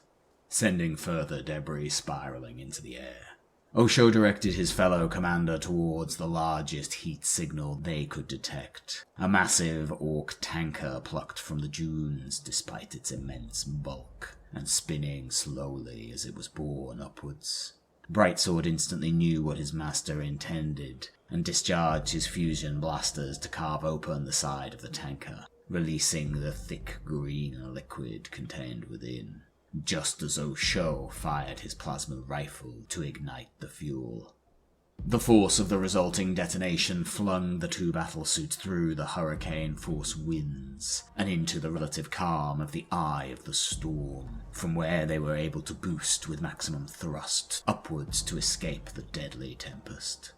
sending further debris spiraling into the air. Osho directed his fellow commander towards the largest heat signal they could detect, a massive orc tanker plucked from the dunes despite its immense bulk, and spinning slowly as it was borne upwards. Brightsword instantly knew what his master intended, and discharged his fusion blasters to carve open the side of the tanker, releasing the thick green liquid contained within, just as Osho fired his plasma rifle to ignite the fuel. The force of the resulting detonation flung the two battlesuits through the hurricane-force winds and into the relative calm of the eye of the storm, from where they were able to boost with maximum thrust upwards to escape the deadly tempest.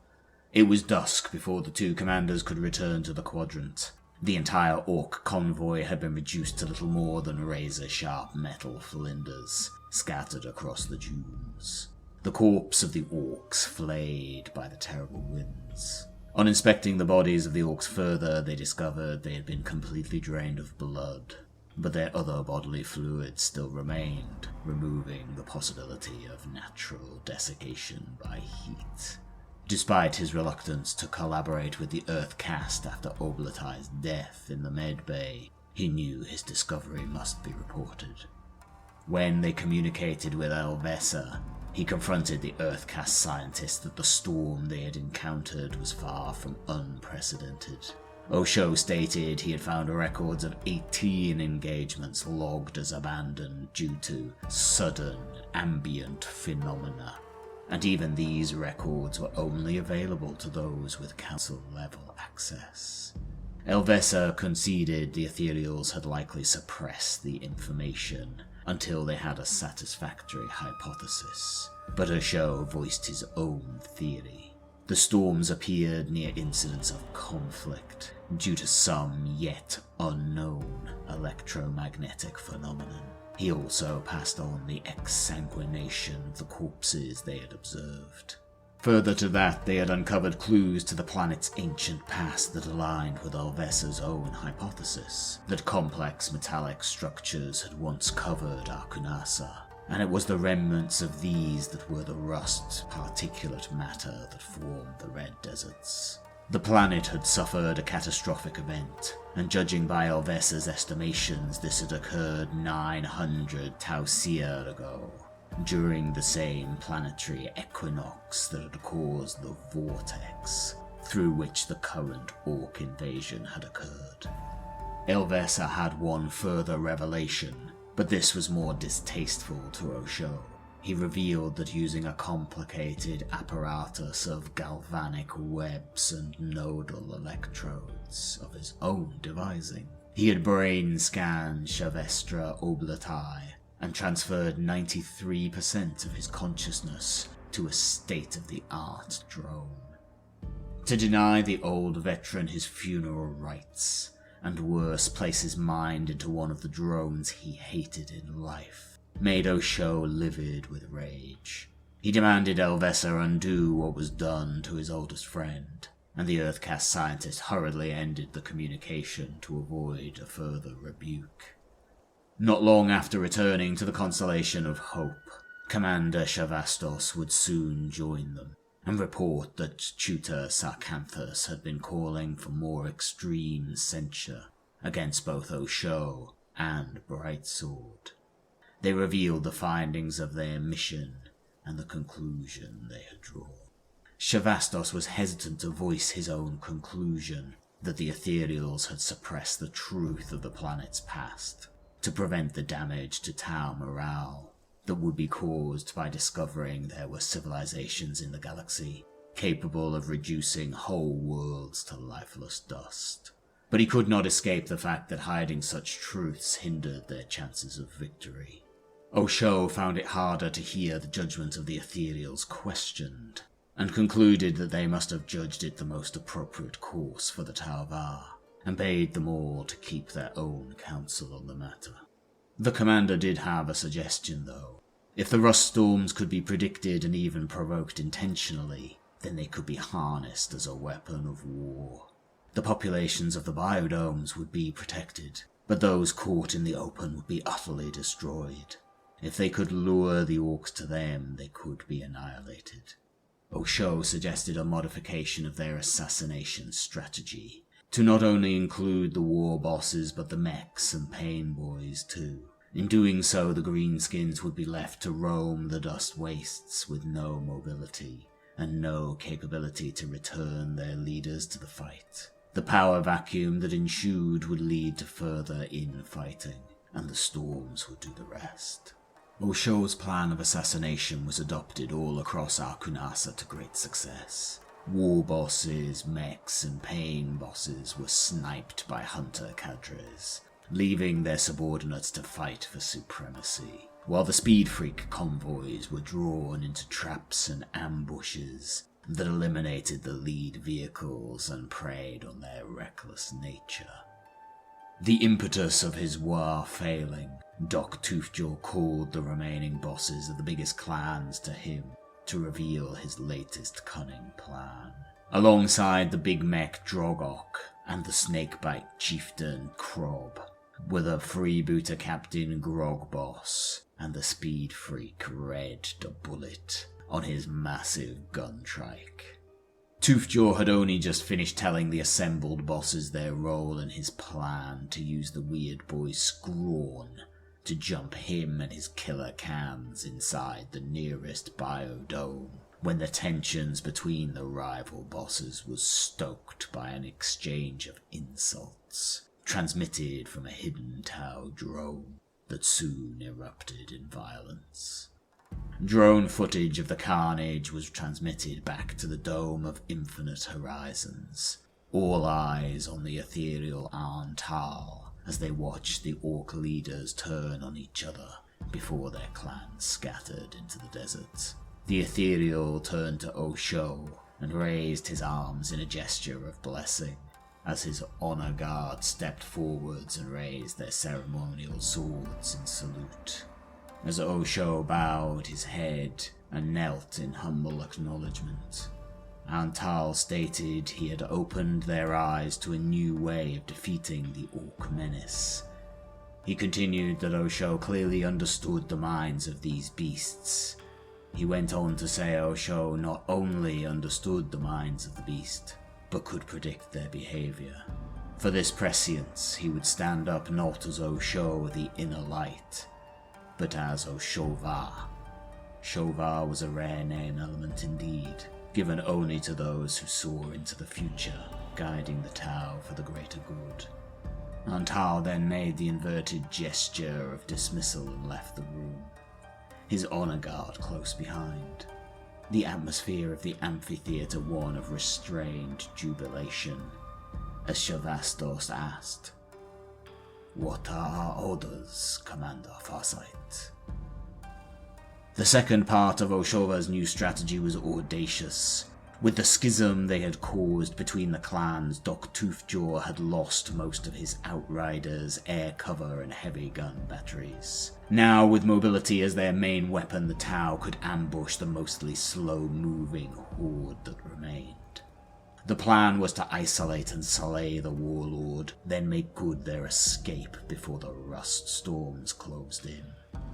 It was dusk before the two commanders could return to the quadrant, The entire orc convoy had been reduced to little more than razor-sharp metal flinders scattered across the dunes. The corpse of the orcs flayed by the terrible winds. On inspecting the bodies of the orcs further, they discovered they had been completely drained of blood, but their other bodily fluids still remained, removing the possibility of natural desiccation by heat. Despite his reluctance to collaborate with the Earth Caste after Oblatai's death in the medbay, he knew his discovery must be reported. When they communicated with Elvesa, he confronted the Earth Caste scientists that the storm they had encountered was far from unprecedented. Osho stated he had found records of 18 engagements logged as abandoned due to sudden ambient phenomena, and even these records were only available to those with council-level access. Elvesa conceded the Ethereals had likely suppressed the information until they had a satisfactory hypothesis, but Osho voiced his own theory. The storms appeared near incidents of conflict due to some yet unknown electromagnetic phenomenon. He also passed on the exsanguination of the corpses they had observed. Further to that, they had uncovered clues to the planet's ancient past that aligned with Elvesa's own hypothesis, that complex metallic structures had once covered Arkunasha, and it was the remnants of these that were the rust particulate matter that formed the Red Deserts. The planet had suffered a catastrophic event, and judging by Elvesa's estimations, this had occurred 900 Tausia ago, during the same planetary equinox that had caused the vortex through which the current orc invasion had occurred. Elvesa had one further revelation, but this was more distasteful to Osho. He revealed that using a complicated apparatus of galvanic webs and nodal electrodes of his own devising, he had brain scanned Shavestra Oblatai and transferred 93% of his consciousness to a state-of-the-art drone. To deny the old veteran his funeral rites, and worse, place his mind into one of the drones he hated in life, made Osho livid with rage. He demanded Elvesa undo what was done to his oldest friend, and the Earth Caste scientist hurriedly ended the communication to avoid a further rebuke. Not long after returning to the constellation of Hope, Commander Shavastos would soon join them, and report that Tutor Sarcanthus had been calling for more extreme censure against both Osho and Brightsword. They revealed the findings of their mission and the conclusion they had drawn. Shavastos was hesitant to voice his own conclusion that the Ethereals had suppressed the truth of the planet's past to prevent the damage to Tau morale that would be caused by discovering there were civilizations in the galaxy capable of reducing whole worlds to lifeless dust. But he could not escape the fact that hiding such truths hindered their chances of victory. Osho found it harder to hear the judgment of the Ethereals questioned, and concluded that they must have judged it the most appropriate course for the Tauvar, and bade them all to keep their own counsel on the matter. The commander did have a suggestion, though. If the rust storms could be predicted and even provoked intentionally, then they could be harnessed as a weapon of war. The populations of the biodomes would be protected, but those caught in the open would be utterly destroyed. If they could lure the orcs to them, they could be annihilated. Osho suggested a modification of their assassination strategy, to not only include the war bosses but the mechs and pain boys too. In doing so, the greenskins would be left to roam the dust wastes with no mobility, and no capability to return their leaders to the fight. The power vacuum that ensued would lead to further infighting, and the storms would do the rest. Osho's plan of assassination was adopted all across Arkunasha to great success. War bosses, mechs, and pain bosses were sniped by hunter cadres, leaving their subordinates to fight for supremacy, while the speed freak convoys were drawn into traps and ambushes that eliminated the lead vehicles and preyed on their reckless nature. The impetus of his war failing, Dok Toofjaw called the remaining bosses of the biggest clans to him to reveal his latest cunning plan. Alongside the big mech Drogok and the snakebite chieftain Krob were the freebooter captain Grogboss and the speed freak Red the Bullet on his massive gun trike. Toofjaw had only just finished telling the assembled bosses their role in his plan to use the weird boy Scrawn to jump him and his killer cans inside the nearest biodome when the tensions between the rival bosses was stoked by an exchange of insults transmitted from a hidden Tau drone that soon erupted in violence. Drone footage of the carnage was transmitted back to the Dome of Infinite Horizons, all eyes on the ethereal Arntal as they watched the orc leaders turn on each other before their clans scattered into the desert. The ethereal turned to Osho and raised his arms in a gesture of blessing as his honor guard stepped forwards and raised their ceremonial swords in salute. As Osho bowed his head and knelt in humble acknowledgement, Arntal stated he had opened their eyes to a new way of defeating the orc menace. He continued that Osho clearly understood the minds of these beasts. He went on to say Osho not only understood the minds of the beast, but could predict their behavior. For this prescience, he would stand up not as Osho the inner light, but as Oshovah. Shovah was a rare name element indeed, given only to those who saw into the future, guiding the Tau for the greater good. Arntal then made the inverted gesture of dismissal and left the room, his honor guard close behind. The atmosphere of the amphitheater one of restrained jubilation, as Shavastos asked, "What are our orders, Commander Farsight?" The second part of Oshova's new strategy was audacious. With the schism they had caused between the clans, Dok Toofjaw had lost most of his outriders, air cover and heavy gun batteries. Now, with mobility as their main weapon, the Tau could ambush the mostly slow-moving horde that remained. The plan was to isolate and slay the warlord, then make good their escape before the rust storms closed in.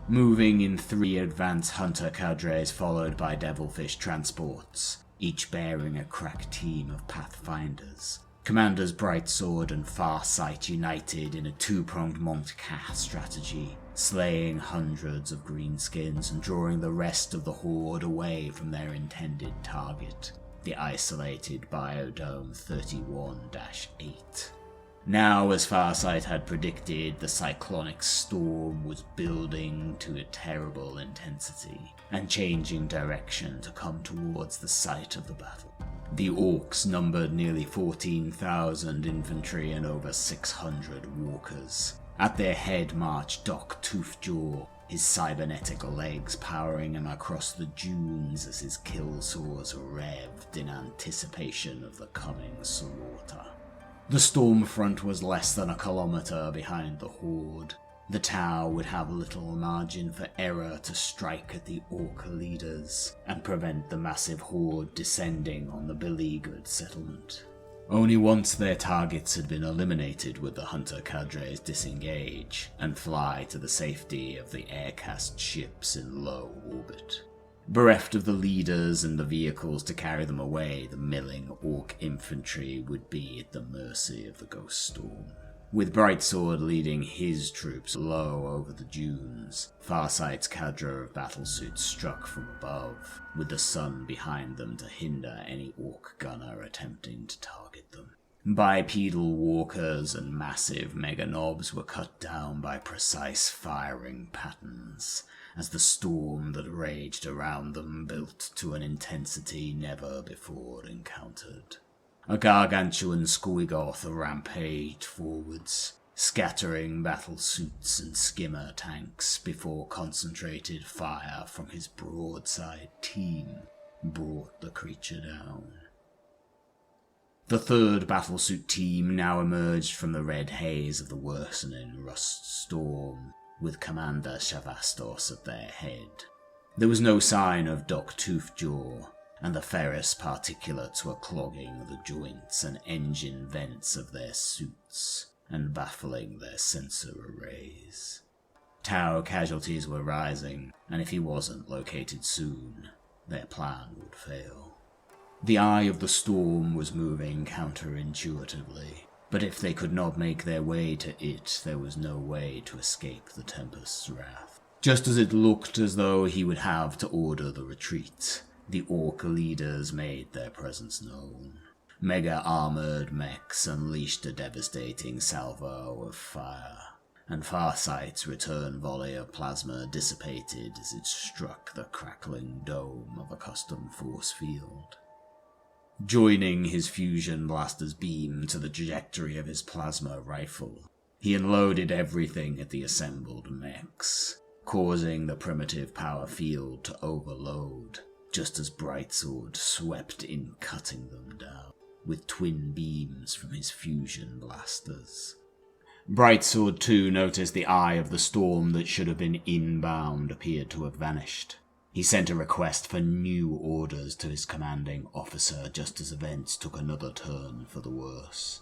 Moving in 3 advanced hunter cadres followed by devilfish transports, each bearing a crack team of pathfinders, Commanders Brightsword and Farsight united in a 2-pronged Montcalf strategy, slaying hundreds of greenskins and drawing the rest of the horde away from their intended target, the isolated Biodome 31-8. Now, as Farsight had predicted, the cyclonic storm was building to a terrible intensity and changing direction to come towards the site of the battle. The orcs numbered nearly 14,000 infantry and over 600 walkers. At their head marched Dok Toofjaw, his cybernetic legs powering him across the dunes as his kill saws revved in anticipation of the coming slaughter. The storm front was less than a kilometer behind the horde. The Tau would have little margin for error to strike at the orc leaders and prevent the massive horde descending on the beleaguered settlement. Only once their targets had been eliminated would the hunter cadres disengage and fly to the safety of the aircast ships in low orbit. Bereft of the leaders and the vehicles to carry them away, the milling orc infantry would be at the mercy of the ghost storm. With Brightsword leading his troops low over the dunes, Farsight's cadre of battlesuits struck from above, with the sun behind them to hinder any orc gunner attempting to target them. Bipedal walkers and massive meganobs were cut down by precise firing patterns, as the storm that raged around them built to an intensity never before encountered. A gargantuan Squiggoth rampaged forwards, scattering battlesuits and skimmer tanks before concentrated fire from his broadside team brought the creature down. The third battlesuit team now emerged from the red haze of the worsening rust storm, with Commander Shavastos at their head. There was no sign of Dok Toofjaw, and the ferrous particulates were clogging the joints and engine vents of their suits, and baffling their sensor arrays. Tau casualties were rising, and if he wasn't located soon, their plan would fail. The eye of the storm was moving counterintuitively, but if they could not make their way to it, there was no way to escape the Tempest's wrath. Just as it looked as though he would have to order the retreat, the Orc leaders made their presence known. Mega-armored mechs unleashed a devastating salvo of fire, and Farsight's return volley of plasma dissipated as it struck the crackling dome of a custom force field. Joining his fusion blaster's beam to the trajectory of his plasma rifle, he unloaded everything at the assembled mechs, causing the primitive power field to overload, just as Brightsword swept in, cutting them down, with twin beams from his fusion blasters. Brightsword too noticed the eye of the storm that should have been inbound appeared to have vanished. He sent a request for new orders to his commanding officer just as events took another turn for the worse.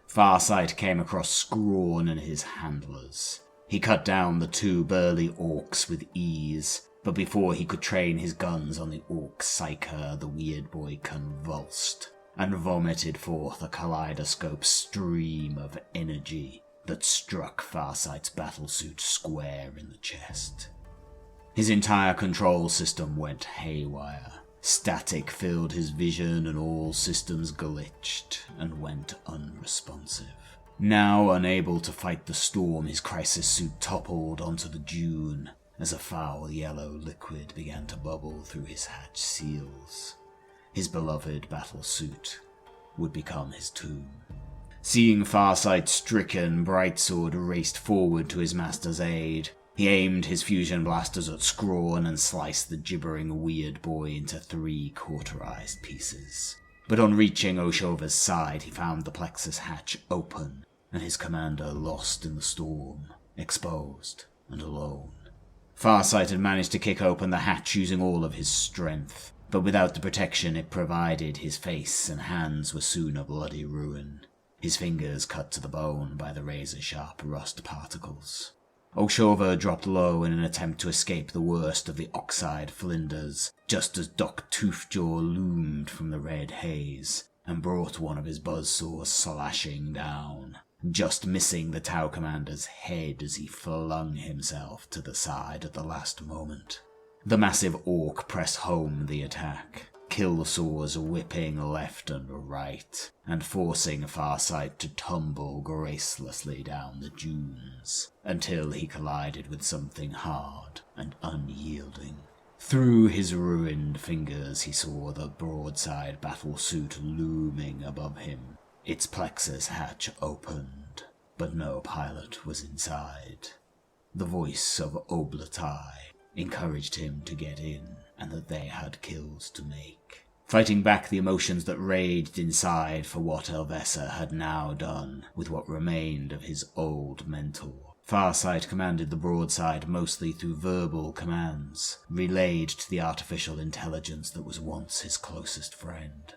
Farsight came across Scrawn and his handlers. He cut down the two burly orcs with ease, but before he could train his guns on the orc psyker, the weird boy convulsed and vomited forth a kaleidoscope stream of energy that struck Farsight's battlesuit square in the chest. His entire control system went haywire. Static filled his vision and all systems glitched and went unresponsive. Now unable to fight the storm, his crisis suit toppled onto the dune as a foul yellow liquid began to bubble through his hatch seals. His beloved battlesuit would become his tomb. Seeing Farsight stricken, Brightsword raced forward to his master's aid. He aimed his fusion blasters at Scrawn and sliced the gibbering weird boy into 3 cauterized pieces. But on reaching Oshova's side, he found the plexus hatch open, and his commander lost in the storm, exposed and alone. Farsight had managed to kick open the hatch using all of his strength, but without the protection it provided, his face and hands were soon a bloody ruin, his fingers cut to the bone by the razor-sharp rust particles. Oshova dropped low in an attempt to escape the worst of the oxide flinders, just as Dok Toofjaw loomed from the red haze and brought one of his buzzsaws slashing down, just missing the Tau commander's head as he flung himself to the side at the last moment. The massive orc pressed home the attack, kill saws whipping left and right, and forcing Farsight to tumble gracelessly down the dunes, until he collided with something hard and unyielding. Through his ruined fingers he saw the broadside battlesuit looming above him. Its plexus hatch opened, but no pilot was inside. The voice of Oblatai encouraged him to get in, and that they had kills to make. Fighting back the emotions that raged inside for what Elvesa had now done with what remained of his old mentor, Farsight commanded the broadside mostly through verbal commands, relayed to the artificial intelligence that was once his closest friend.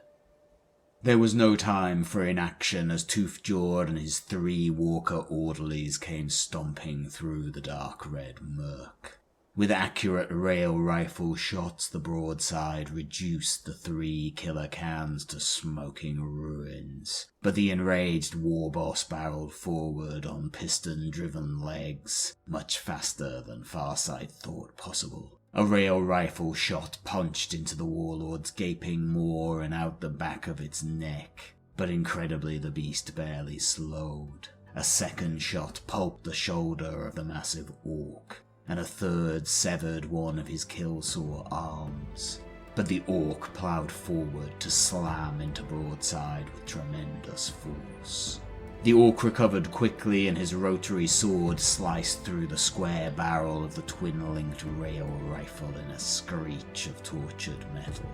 There was no time for inaction as Toofjaw and his 3 Walker orderlies came stomping through the dark red murk. With accurate rail rifle shots, the broadside reduced the 3 killer cans to smoking ruins. But the enraged warboss barreled forward on piston-driven legs, much faster than Farsight thought possible. A rail rifle shot punched into the warlord's gaping maw and out the back of its neck, but incredibly the beast barely slowed. A second shot pulped the shoulder of the massive orc, and a third severed one of his killsaw arms. But the orc ploughed forward to slam into broadside with tremendous force. The orc recovered quickly, and his rotary sword sliced through the square barrel of the twin-linked rail rifle in a screech of tortured metal.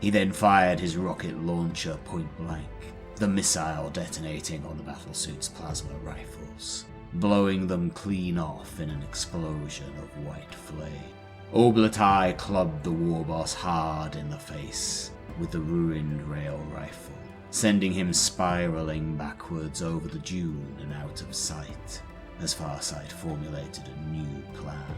He then fired his rocket launcher point blank, the missile detonating on the battlesuit's plasma rifles, blowing them clean off in an explosion of white flame. Oblatai clubbed the warboss hard in the face with the ruined rail rifle, sending him spiraling backwards over the dune and out of sight, as Farsight formulated a new plan.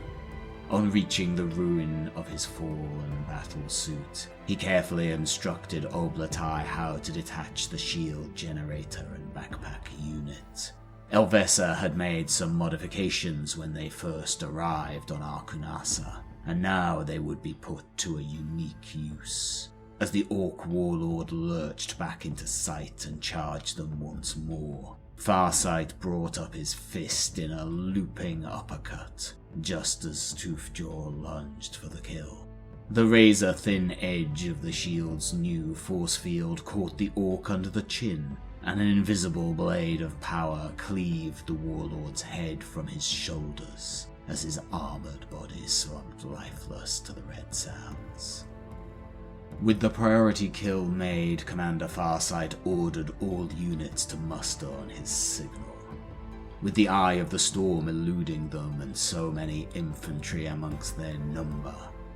On reaching the ruin of his fallen battle suit, he carefully instructed Oblatai how to detach the shield generator and backpack unit. Elvesa had made some modifications when they first arrived on Arkunasha, and now they would be put to a unique use. As the Orc warlord lurched back into sight and charged them once more, Farsight brought up his fist in a looping uppercut, just as Toofjaw lunged for the kill. The razor-thin edge of the shield's new force field caught the Orc under the chin, and an invisible blade of power cleaved the warlord's head from his shoulders as his armored body slumped lifeless to the red sands. With the priority kill made, Commander Farsight ordered all units to muster on his signal. With the Eye of the Storm eluding them and so many infantry amongst their number,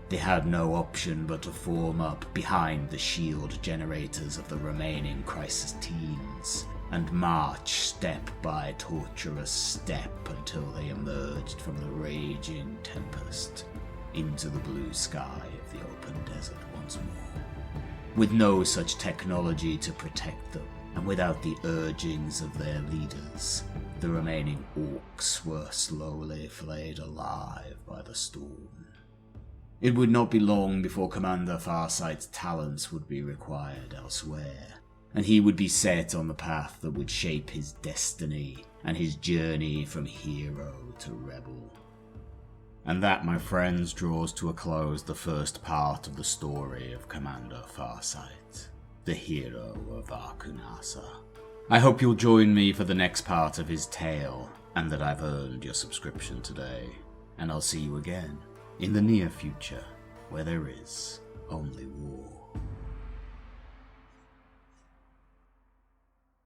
they had no option but to form up behind the shield generators of the remaining Crisis teams and march step by tortuous step until they emerged from the raging tempest into the blue sky of the open desert once more. With no such technology to protect them, and without the urgings of their leaders, the remaining Orcs were slowly flayed alive by the storm. It would not be long before Commander Farsight's talents would be required elsewhere, and he would be set on the path that would shape his destiny and his journey from hero to rebel. And that, my friends, draws to a close the first part of the story of Commander Farsight, the hero of Arkunasha. I hope you'll join me for the next part of his tale, and that I've earned your subscription today. And I'll see you again in the near future, where there is only war.